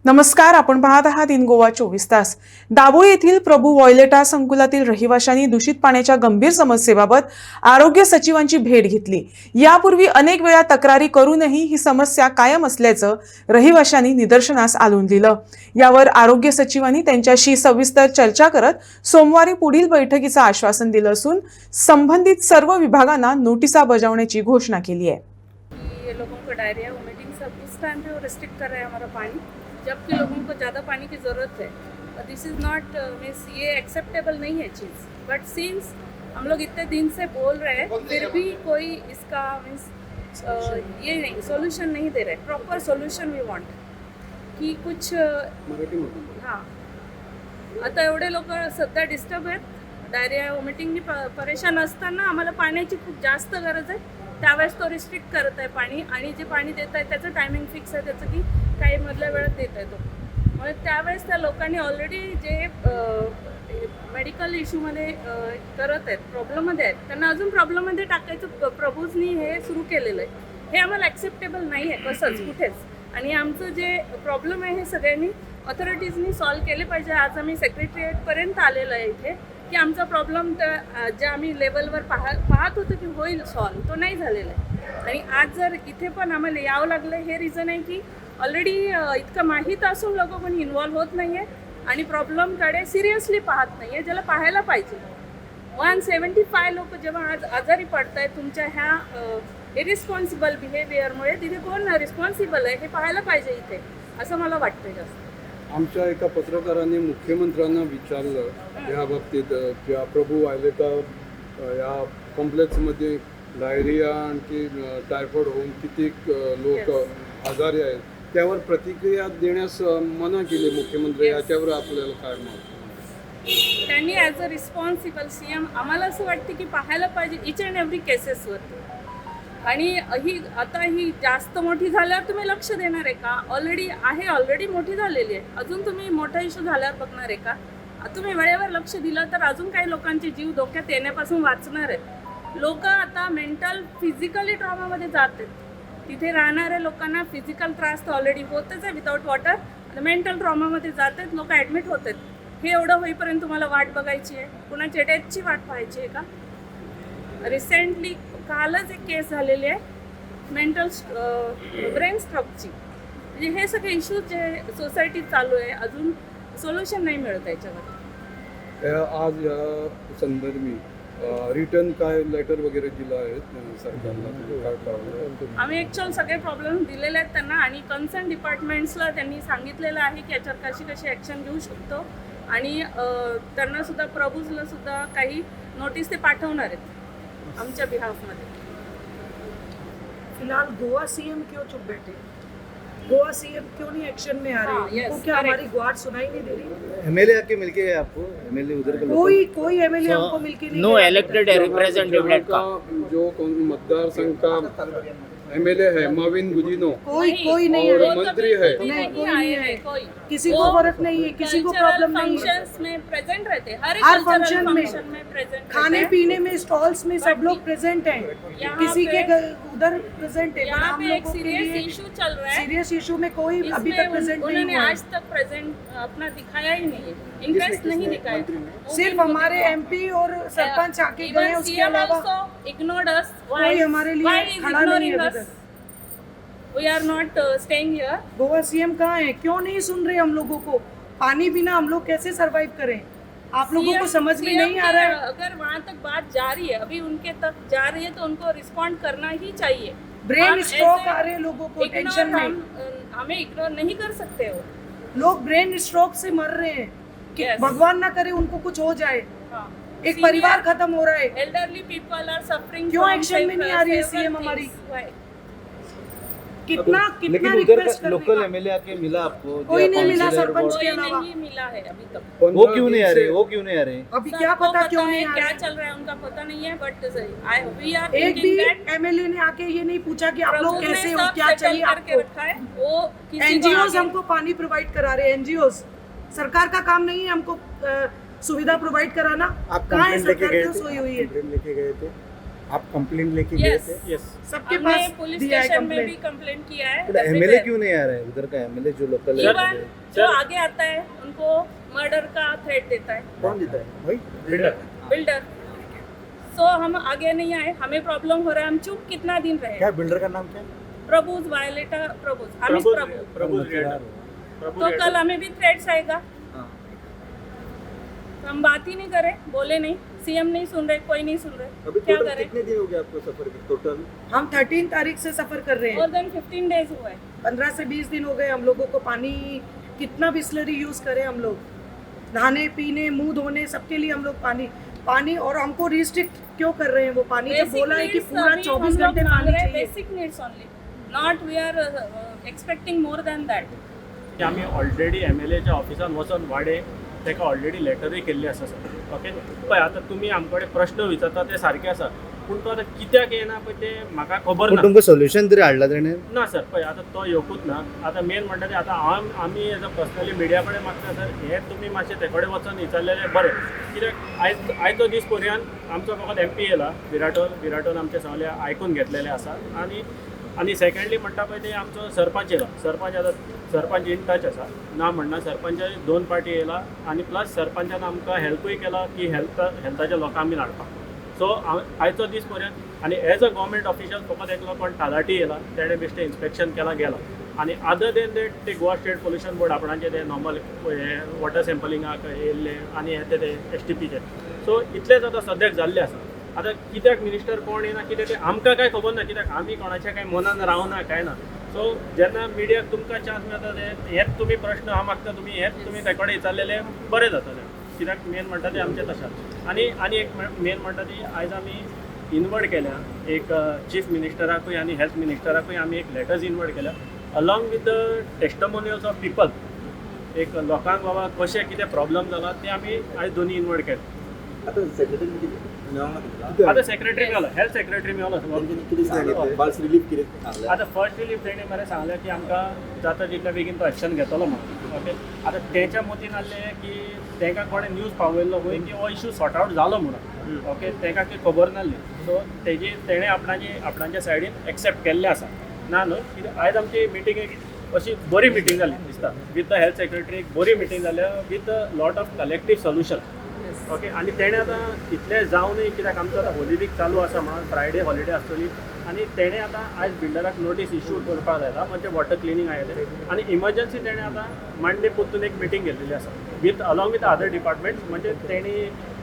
नमस्कार, आपण पाहत आहात इन गोवा 24 तास. दाभोळी येथील प्रभू वॉयलेटा संकुलातील रहिवाशांनी दूषित पाण्याच्या गंभीर समस्येबाबत आरोग्य सचिवांची भेट घेतली. यापूर्वी अनेक वेळा तक्रारी करूनही ही समस्या कायम असल्याचं रहिवाशांनी निदर्शनास आणून दिलं. यावर आरोग्य सचिवांनी त्यांच्याशी सविस्तर चर्चा करत सोमवारी पुढील बैठकीचं आश्वासन दिलं असून संबंधित सर्व विभागांना नोटिसा बजावण्याची घोषणा केली आहे. ये लोगों को डायरिया वोमिटिंग सब उस टाइम पे वो रिस्ट्रिक्ट कर रहे हैं हमारा पानी, जबकि लोगों को ज़्यादा पानी की ज़रूरत है. दिस इज़ नॉट मीन्स ये एक्सेप्टेबल नहीं है चीज़. बट सिंस हम लोग इतने दिन से बोल रहे हैं फिर भी कोई इसका मीन्स ये नहीं सोल्यूशन नहीं दे रहे. प्रॉपर सोल्यूशन वी वांट की कुछ हां आता एवढे लोक सध्या डिस्टर्ब आहेत. डायरिया वॉमिटिंगनी परेशान असताना आम्हाला पाण्याची खूप जास्त गरज आहे. त्यावेळेस तो रिस्ट्रिक्ट करत आहे पाणी, आणि जे पाणी देत आहे त्याचं टायमिंग फिक्स आहे त्याचं की काही मधल्या वेळात देत आहे तो. मग त्यावेळेस त्या लोकांनी ऑलरेडी जे मेडिकल इश्यूमध्ये करत आहेत, प्रॉब्लेममध्ये आहेत, त्यांना अजून प्रॉब्लेममध्ये टाकायचं प्रभूजनी हे सुरू केलेलं आहे. हे आम्हाला ॲक्सेप्टेबल नाही आहे कसंच कुठेच. आणि आमचं जे प्रॉब्लेम आहे हे सगळ्यांनी ऑथॉरिटीजनी सॉल्व केले पाहिजे. आज आम्ही सेक्रेटरिएटपर्यंत आलेलो आहे इथे की आमचा प्रॉब्लेम तर ज्या आम्ही लेवलवर पाहत होतो की होईल सॉल्व, तो नाही झालेला आहे. आणि आज जर इथे पण आम्हाला यावं लागलं हे रिझन आहे की ऑलरेडी इतकं माहीत असून लोक कोणी इन्व्हॉल्व्ह होत नाही आहे आणि प्रॉब्लेमकडे सिरियसली पाहत नाही आहे, ज्याला पाहायला पाहिजे. 175 लोक जेव्हा आज आजारी पडत आहेत तुमच्या ह्या इरिस्पॉन्सिबल बिहेवियरमुळे, तिथे कोण रिस्पॉन्सिबल आहे हे पाहायला पाहिजे इथे, असं मला वाटतं. जास्त आमच्या एका पत्रकारांनी मुख्यमंत्र्यांना विचारलं या बाबतीत ज्या प्रभू वायलेटा या कॉम्प्लेक्समध्ये डायरिया आणखी टायफॉइड होऊन किती लोक आजारी आहेत, त्यावर प्रतिक्रिया देण्यास मना केली मुख्यमंत्री. याच्यावर आपल्याला काय मत? त्यांनी ॲज अ रिस्पॉन्सिबल CM आम्हाला असं वाटतं की पाहायला पाहिजे इच अँड एव्हरी केसेसवरती. आणि ही जास्त मोठी झाल्यावर तुम्ही लक्ष देणार आहे का? ऑलरेडी मोठी झालेली आहे, अजून तुम्ही मोठा इश्यू झाल्यावर बघणार आहे का? तुम्ही वेळेवर लक्ष दिलं तर अजून काही लोकांचे जीव धोक्यात येण्यापासून वाचणार आहेत. लोक आता मेंटल फिजिकली ट्रॉमामध्ये जात आहेत. तिथे राहणाऱ्या लोकांना फिजिकल त्रास तर ऑलरेडी होतच आहे विदाऊट वॉटर, आणि मेंटल ट्रॉमामध्ये जात आहेत, लोक ॲडमिट होत आहेत. हे एवढं होईपर्यंत तुम्हाला वाट बघायची आहे? कुणाच्या डेथची वाट पाहायची आहे का? रिसेंटली कालच एक केस झालेली आहे मेंटल ब्रेन स्ट्रोकची. म्हणजे हे सगळे इश्यूज जे सोसायटीत चालू आहे, अजून सोल्युशन नाही मिळत याच्यावर. आज या संदर्भी रिटर्न काय लेटर वगैरे दिलं आहे सरकारला? आम्ही ॲक्च्युअल सगळे प्रॉब्लेम दिलेले आहेत त्यांना, आणि कन्सर्न डिपार्टमेंट्सला त्यांनी सांगितलेलं आहे की याच्यावर कशी ॲक्शन घेऊ शकतो. आणि त्यांना सुद्धा प्रभूजला सुद्धा काही नोटीस ते पाठवणार आहेत आमच्या बिहाफमध्ये. फिलहाल गोवा CM क्यों चुप बैठे? गोवा CM क्यों नहीं एक्शन में आ रहे? yes, उनको क्या correct. हमारी गुहार सुनाई नहीं दे रही? एमएलए आके मिलके गए आपको? एमएलए उधर का कोई MLA हमको मिलके नहीं नो गया। इलेक्टेड रिप्रेजेंटेटिव का जो मतदारसंघ का MLA है मविन गुजिनो कोई नहीं और है। मंत्री है, नहीं, कोई आए नहीं हैं है। कोई. किसी को फर्क नहीं है, किसी को प्रॉब्लम नहीं है। फंक्शंस में प्रेजेंट रहते, हर हर फंक्शन function में प्रेजेंट खाने पीने में स्टॉल्स में सब लोग प्रेजेंट हैं, यहाँ किसी के पे- उधर प्रेजेंट है, पर यहाँ हम पे एक लोगों के सीरियस लिए इशू चल रहा है. सीरियस इशू में कोई अभी इसमें तक प्रेजेंट नहीं उन्होंने हुआ है। आज तक प्रेजेंट अपना दिखाया ही नहीं है, इंटरेस्ट नहीं दिखाया. सिर्फ हमारे MP और सरपंच आके गए हैं, उसके अलावा ignored us. कोई हमारे लिए Why is खड़ा नहीं है ignoring अभी us? तक। We are not staying here. Goa CM कहाँ है? क्यों नहीं सुन रहे हम लोगों को? पानी बिना हम लोग कैसे सरवाइव करें? आप लोगों को CM समझ में नहीं आ रहा है? अगर वहाँ तक बात जा रही है, अभी उनके तक जा रही है, तो उनको रिस्पॉन्ड करना ही चाहिए. ब्रेन हम स्ट्रोक ऐसे आ रहे हैं लोगों को, ignore टेंशन में हमें इग्नोर नहीं कर सकते हो. लोग ब्रेन स्ट्रोक से मर रहे हैं कि Yes. भगवान ना करे उनको कुछ हो जाए, हाँ. एक परिवार खत्म हो रहा है। Elderly people are suffering. क्यों action में नहीं आ रही है CM हमारी? कितना लेकिन उधर रिक्वेस्ट का कर लोकल MLA आके मिला आपको? कोई नहीं मिला, काउंसिलर, सरपंच वार्ड- के अलावा। नहीं मिला है अभी तक. वो क्यों नहीं आ रहे? वो क्यों नहीं आ रहे? अभी क्या सबको पता क्यों है नहीं आ क्या रहे? चल रहा है उनका पता नहीं है. बट वी आर एक भी थिंकिंग दैट MLA ने आके ये नहीं पूछा कि आप लोग प्रभु ने कैसे हो, सब क्या settle चाहिए करके आपको। रखा है. वो किसी को NGOs आगे- हमको पानी प्रोवाइड करा रहे हैं, NGOs। सरकार का काम नहीं है हमको सुविधा प्रोवाइड कराना। आप कहाँ है कंप्लेंट लेके सरकार? गए क्यों थे? सोई हुई है? कंप्लेंट लेके गए थे? आप कंप्लेंट लेके गए यस थे? यस। सबके हमने पास पुलिस दिया है स्टेशन में भी कंप्लेंट। कंप्लेंट किया है बट एमएलए everywhere. क्यों नहीं आ रहा है उधर का एमएलए जो लोकल Even है? जो आगे आता है उनको मर्डर का थ्रेट देता है कौन देता है? वही बिल्डर। सो हम आगे नहीं आए, हमें प्रॉब्लम हो रहा है, हम चुप कितना दिन रहे। क्या बिल्डर का नाम क्या है? प्रभुज वायलेटा प्रभुज आमिष प्रभु। तो कल हमें भी थ्रेट्स आएगा, हाँ। तो हम बात ही नहीं करें, बोले नहीं, सीएम नहीं सुन रहे, कोई नहीं सुन रहे, अभी क्या टोटल करें? कितने दिन हो गए आपको सफर के टोटल? हम 13 तारीख से सफर कर रहे मोर हैं। देन 15 डेज हुआ है। 15 से 20 दिन हो गए हम लोगों को। पानी कितना बिस्लरी यूज करें हम लोग, नहाने पीने मुंह धोने सबके लिए हम लोग पानी और हमको रिस्ट्रिक्ट क्यों कर रहे हैं वो पानी? जब बोला है कि पूरा 24 घंटे पानी चाहिए। Basic needs only, not we are expecting more than that. की आमी ऑलरेडी एमएलएच्या ऑफिसान वचून वाडे ताका ऑलरेडी लेटरूय केल्ली आसा सर. ओके पळय आतां तुमी आमचे कडेन प्रश्न विचारता ते सारके आसा, पूण तो आतां कित्याक येना पळय ते म्हाका खबर पण ना. तुमकां सोल्युशन तरी हाडला तेणे? ना सर पळय आतां तो येवकूच ना. आतां मेन म्हणटा ते आतां आमी एज अ पर्सनली मिडिया कडेन मागता सर हे तुमी मातशें ते कडेन वचून विचारलेले बरें, कित्याक आयचो दीस पर्यंत आमचो फकत MP येयला विराटोन आमचे सगळे आयकून घेतलेले आसा. आनी सेकंडली म्हणटा पळय ते आमचो सरपंच येयला. सरपंच इन टच आसा ना म्हणना. सरपंचाचे 2 पार्टी येयला आनी प्लस सरपंचान आमकां हेल्पूय केला की हेल्थाच्या लोकांक बीन हाडपाक. सो आयचो दीस पर्यंत आनी एज अ गव्हर्मेंट ऑफिशियल फकत एकलो कोण तालाटी येयला, तेणें बेश्टें इन्स्पेक्शन केला गेला. आनी अदर देन दॅट ते गोवा स्टेट पोल्युशन बोर्ड आपणाचे ते नॉर्मल वॉटर सॅम्पलिंगाक येयल्ले आनी हे ते STPचे. सो इतलेच आतां सद्याक जाल्ले आसा. आतां कित्याक मिनिस्टर कोण येना कितें ते आमकां कांय खबर ना, कित्याक आमी कोणाच्या कांय मनान रावना काय ना. सो जेन्ना मिडियाक तुमकां चान्स मेळटा ते हेच तुमी प्रश्न हांव मागता तुमी हेच तुमी ते कडेन विचारलेले बरें जातलें, कित्याक मेन म्हणटा ते आमचें तशें. आनी एक मेन म्हणटा ती आयज आमी इनवर्ट केल्या एक चीफ मिनिस्टराकूय आनी हेल्थ मिनिस्टराकूय आमी एक लेटर्स इनवर्ट केल्या along with the testimonials of people. एक लोकांक बाबा कशें कितें प्रॉब्लम जाला ते आमी आयज दोनी इनवर्ट केले. आता सेक्रेटरी आतां सेक्रेटरी मेळलो, हेल्थ सेक्रेटरी मेळलो. फर्स्ट रिलीफ कितें आतां फर्स्ट रिलीफ तेणें मरे सांगलें की आमकां जाता तितल्या बेगीन तो एक्शन घेतलो म्हणून. ओके आतां तेच्या मतीन आसलें की तांकां कोणें न्यूज पावयल्लो पळय की हो इशू सॉर्ट आवट जालो म्हणून. ओके तांकां ती खबर नासली. सो तेणें आपणाच्या सायडीन एक्सेप्ट केल्लें आसा ना न्हू. कित्याक आयज आमची मिटींग एक अशी बरी मिटींग जाली दिसता विथ द हेल्थ सेक्रेटरी. एक बरी मिटींग जाल्या with lot of collective solution. Okay आनी तेणें आतां इतलें जावनूय कित्याक आमचो आतां होली वीक चालू आसा म्हणून फ्रायडे हॉलिडे आसतली आनी तेणें आतां आयज बिल्डराक नोटीस इश्यू करपाक लायला म्हणजे वॉटर क्लिनींग आयलें. आनी इमर्जन्सी तेणें आतां मंडे पोत्तून एक मिटींग घेतलेली आसा with along with other departments. म्हणजे तेणी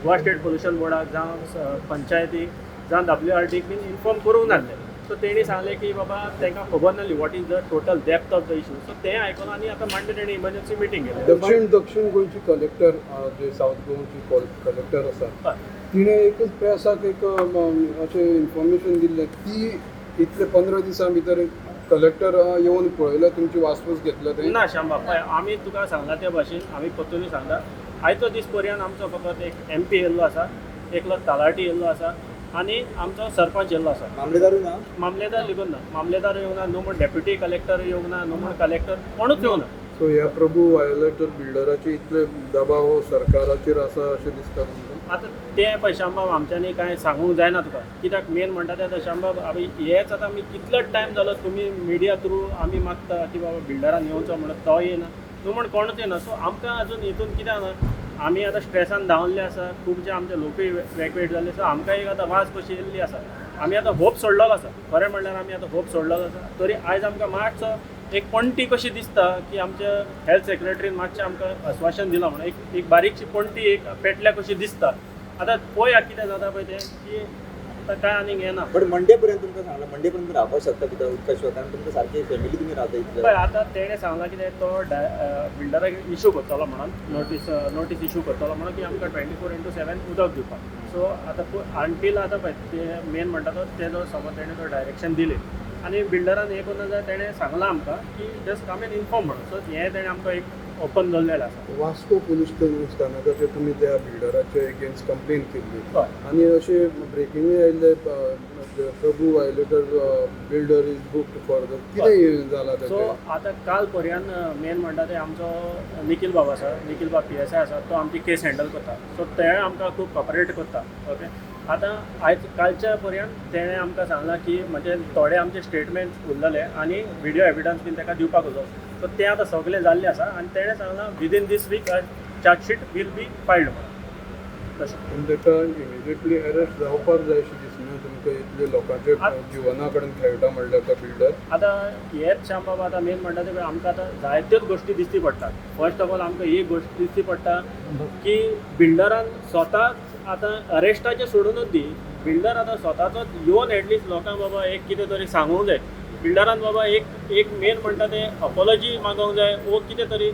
गोवा स्टेट पोल्युशन बोर्डाक जावं पंचायतीक जावं WRDक बीन इन्फॉर्म करूंक नासलें. सो तेणी सांगलें की बाबा तांकां खबर नासली what is the total depth of the issue. So तें आयकून आनी आतां मंडे तेणी इमर्जन्सी मिटींग घेतली. दक्षिण गोंयची कलेक्टर जे सावथ गोंयची कलेक्टर आसा तिणें एकच प्रेसाक एक अशें इन्फॉर्मेशन दिल्लें की इतले 15 दिसां भितर कलेक्टर येवन पळयला तुमची वासपूस घेतला ते ना शांबा पळय आमी तुका सांगला त्या भाशेन आमी पत्तूनी सांगला. आयचो दीस पर्यंत आमचो फकत एक MP येयल्लो आसा, एकलो तालाटी येयल्लो आसा आनी आमचो सरपंच येयल्लो आसा. मामलेदारूय ना? मामलेदार लेगून ना. मामलेदार येवंक ना, नो म्हण डेप्युटी कलेक्टर येवंक ना, नो म्हण कलेक्टर कोणूच येवंक ना. सो ह्या प्रभू वायलेटर बिल्डराचे इतले दबाव सरकाराचेर आसा अशें दिसता तुमकां? आतां तें पळय शांबाब आमच्यांनी कांय सांगूंक जायना तुका, कित्याक मेन म्हणटा तें शांबाब आमी हेच आतां आमी कितलोच टायम जालो तुमी मिडिया थ्रू आमी मागता की बाबा बिल्डरान येवचो म्हणून तो येना, नो म्हण कोणूच येना. सो आमकां आजून हितून कित्याक ना आमी आतां स्ट्रेसान धांवल्ले आसा, खुबशे आमचे लोकूय वेगवेट जाल्ले. सो आमकां एक आतां वाज कशी येयल्ली आसा. आमी आतां होप सोडलेलो आसा, खरें म्हणल्यार आमी आतां होप सोडलेलो आसा. तरी आयज आमकां मातसो एक पणटी कशी दिसता की आमच्या हेल्थ सेक्रेटरीन मातशें आमकां आश्वासन दिलां म्हणून एक बारीकशी पणटी एक पेटल्या कशी दिसता. आतां पळया कितें जाता पळय तें की आतां कांय आनीक येना. बट मंडे पर्यंत तुमकां सांगला मंडे पर्यंत रावपाक शकता कित्याक उदका शिवाय, कारण तुमकां सारकी फॅमिली तुमी रावता इतले. पळय आतां तेणें सांगलां कितें तो बिल्डराक इशू करतलो म्हणून नोटीस इशू करतलो म्हणून की आमकां 24/7 उदक दिवपाक. सो आतां अंटील आतां पळय ते मेन म्हणटा तो तेजो समज तेणें तो डायरेक्शन दिलें आनी बिल्डरान हें करून जाल्यार तेणें सांगलां आमकां की जस्ट कम एन इन्फॉर्म म्हणून. सो हें तेणें आमकां एक ओपन दवरलेलें आसा. वास्को पुलीस स्थानकाचे तुमी त्या बिल्डराचे एगेन्स्ट कंप्लेन केल्ली हय. आनी अशे ब्रेकिंगूय आयिल्ले Prabhu violator builder is booked for the कितें जालां सो ताचें? आतां काल पर्यंत मेन म्हणटा ते आमचो निखील बाब आसा, निखील बाब PSI आसा, तो आमची केस हँडल करता. सो ते आमकां खूब कॉपरेट करता. ओके आतां आयज कालच्या पर्यंत तेणें आमकां सांगलां की म्हणजे थोडे आमचे स्टेटमेंट्स उरलेले आनी व्हिडिओ एविडन्स बीन ताका दिवपाक उरलो सो तें आतां सगळें जाल्लें आसा आनी तेणें सांगलां within this week chargesheet will be filed म्हणून तशें. पूण ताका इमिडिएटली अरेस्ट जावपाक जाय अशें दिसना तुमकां इतले लोकांच्या जिवना कडेन खेळटा म्हणल्यार तो बिल्डर. आतां हेच श्याम बाबा आतां मेन म्हणटा ते आमकां आतां जायत्योच गोश्टी दिसती पडटात. फर्स्ट ऑफ ऑल आमकां ही गोश्ट दिसती पडटा की बिल्डरान स्वताच आतां अरेस्टाचें सोडूनच दी, बिल्डर आतां स्वताचोच येवन एटलिस्ट लोकांक बाबा एक कितें तरी सांगूंक जाय. बिल्डरान बाबा एक मेन म्हणटा तें अपॉलॉजी मागोवंक जाय वो कितें तरी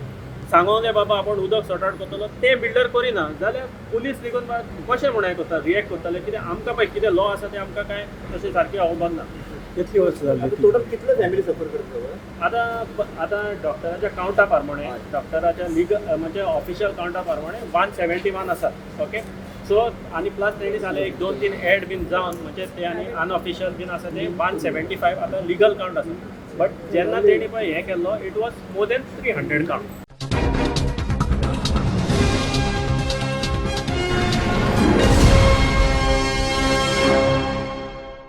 सांगोंक जाय बाबा आपण उदक सॉर्ट आउट करतलो. तें बिल्डर करिना जाल्यार पुलीस लेगून कशें म्हणून हें करता रिएक्ट करतले कित्याक आमकां पळय कितें लॉ आसा तें आमकां कांय तशें सारकें खबर ना. कितली वर्ष झाली टोटल कितले फॅमिली सफर करता आतां डॉक्टराच्या काउंटा प्रमाणे डॉक्टराच्या लिगल म्हणजे ऑफिशियल काउंटा प्रमाणे 171 आसात. ओके सो आनी प्लस तेणी जाले एक 2-3 एड बीन जावन म्हणजे ते आनी अनऑफिशियल बीन आसा ते 175 आतां लिगल काउंट आसा. बट जेन्ना तेणी पळय हें केल्लो it was more than 300 count.